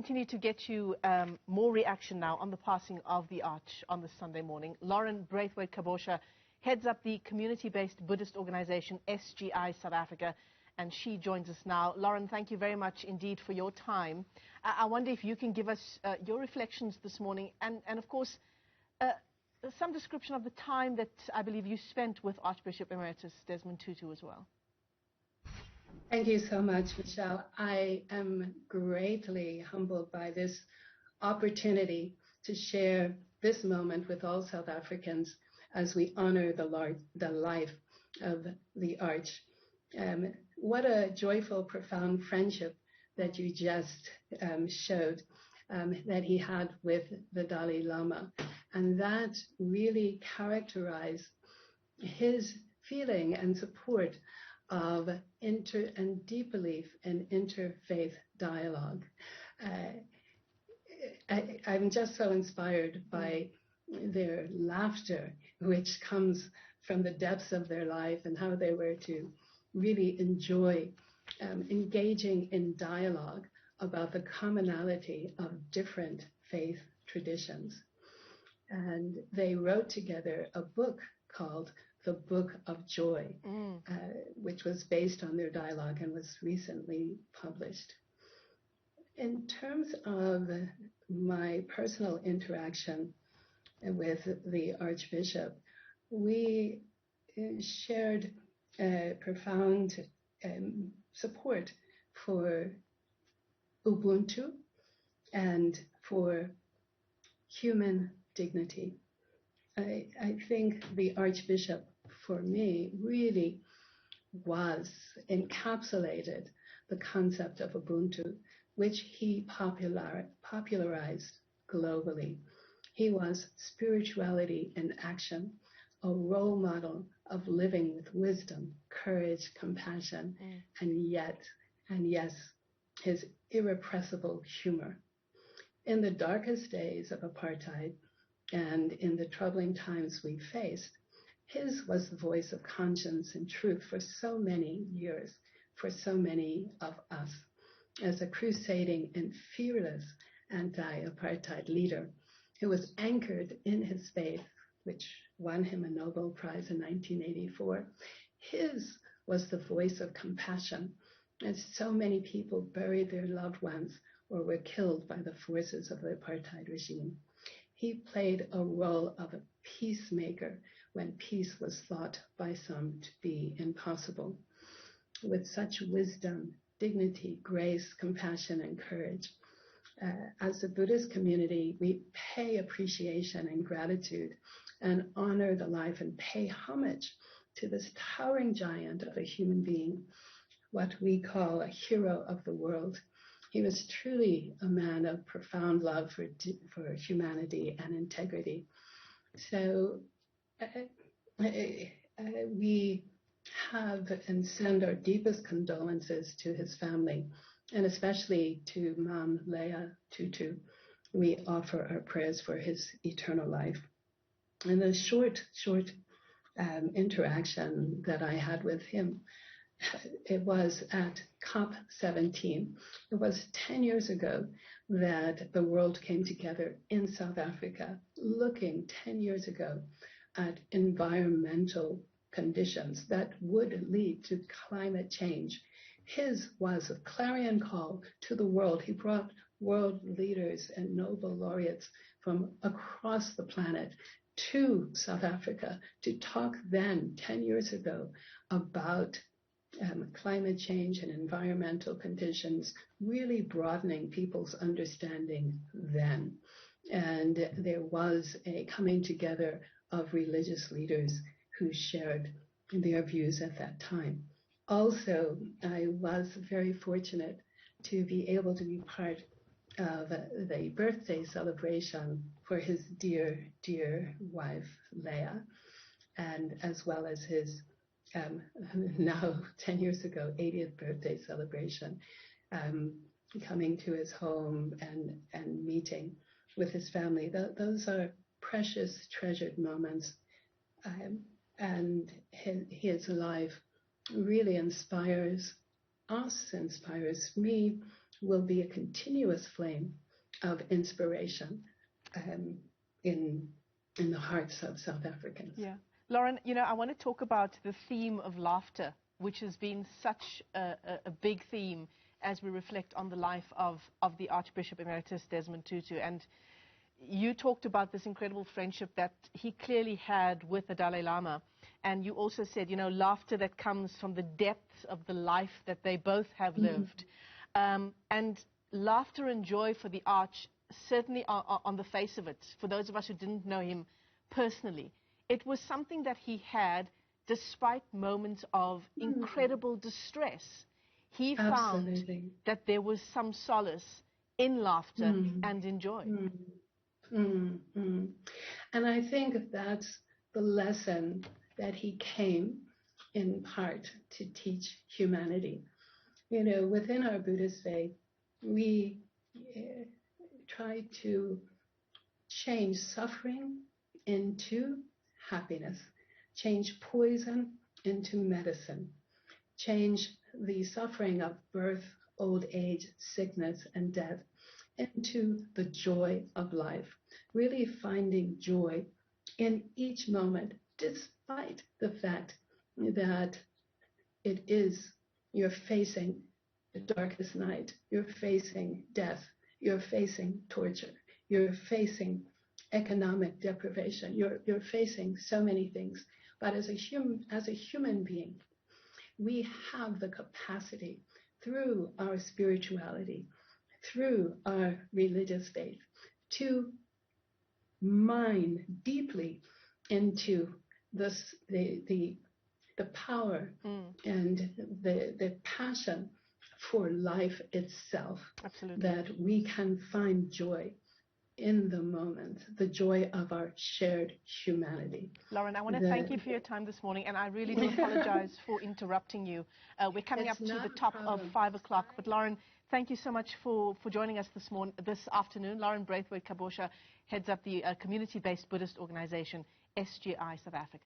continue to get you more reaction now on the passing of the Arch on this Sunday morning. Loren Braithwaite-Kabosha heads up the community-based Buddhist organization SGI South Africa, and she joins us now. Loren, thank you very much indeed for your time. I wonder if you can give us your reflections this morning and of course, some description of the time that I believe you spent with Archbishop Emeritus Desmond Tutu as well. Thank you so much, Michelle. I am greatly humbled by this opportunity to share this moment with all South Africans as we honor the life of the Arch. What a joyful, profound friendship that you just showed that he had with the Dalai Lama. And that really characterized his feeling and support of and deep belief in interfaith dialogue. I'm just so inspired by their laughter, which comes from the depths of their life, and how they were to really enjoy engaging in dialogue about the commonality of different faith traditions. And they wrote together a book called The Book of Joy, which was based on their dialogue and was recently published. In terms of my personal interaction with the Archbishop, we shared profound support for Ubuntu and for human dignity. I think the Archbishop, for me, really encapsulated the concept of Ubuntu, which he popularized globally. He was spirituality in action, a role model of living with wisdom, courage, compassion, and yes, his irrepressible humor. In the darkest days of apartheid and in the troubling times we faced, his was the voice of conscience and truth for so many years, for so many of us. As a crusading and fearless anti-apartheid leader who was anchored in his faith, which won him a Nobel Prize in 1984, his was the voice of compassion as so many people buried their loved ones or were killed by the forces of the apartheid regime. He played a role of a peacemaker when peace was thought by some to be impossible. With such wisdom, dignity, grace, compassion, and courage, as a Buddhist community, we pay appreciation and gratitude and honor the life and pay homage to this towering giant of a human being, what we call a hero of the world. He was truly a man of profound love for humanity and integrity. So we have and send our deepest condolences to his family, and especially to Mom Leah Tutu. We offer our prayers for his eternal life. And the short interaction that I had with him, it was at COP17. It was 10 years ago that the world came together in South Africa, looking 10 years ago at environmental conditions that would lead to climate change. His was a clarion call to the world. He brought world leaders and Nobel laureates from across the planet to South Africa to talk then, 10 years ago, about climate change and environmental conditions, really broadening people's understanding then. And there was a coming together of religious leaders who shared their views at that time. Also, I was very fortunate to be able to be part of the birthday celebration for his dear, dear wife, Leah, and as well as his now 10 years ago, 80th birthday celebration, coming to his home and meeting with his family. Those are precious, treasured moments. And his life really inspires us, inspires me, will be a continuous flame of inspiration in the hearts of South Africans. Yeah. Loren, you know, I want to talk about the theme of laughter, which has been such a big theme as we reflect on the life of the Archbishop Emeritus Desmond Tutu. And you talked about this incredible friendship that he clearly had with the Dalai Lama. And you also said, you know, laughter that comes from the depths of the life that they both have lived. And laughter and joy for the Arch, certainly on the face of it, for those of us who didn't know him personally, it was something that he had despite moments of incredible distress. He found that there was some solace in laughter and in joy. And I think that's the lesson that he came in part to teach humanity. You know, within our Buddhist faith, we try to change suffering into happiness, change poison into medicine, change the suffering of birth, old age, sickness, and death into the joy of life, really finding joy in each moment, despite the fact that it is, you're facing the darkest night, you're facing death, you're facing torture, you're facing economic deprivation, you're facing so many things. But as a human being, we have the capacity through our spirituality, through our religious faith, to mine deeply into the power and the passion for life itself. Absolutely. That we can find joy in the moment, the joy of our shared humanity. Loren, I want to thank you for your time this morning, and I really do apologize for interrupting you. We're coming up to the top of 5 o'clock, but Loren, thank you so much for joining us this afternoon. Loren Braithwaite-Kabosha heads up the community-based Buddhist organization, SGI South Africa.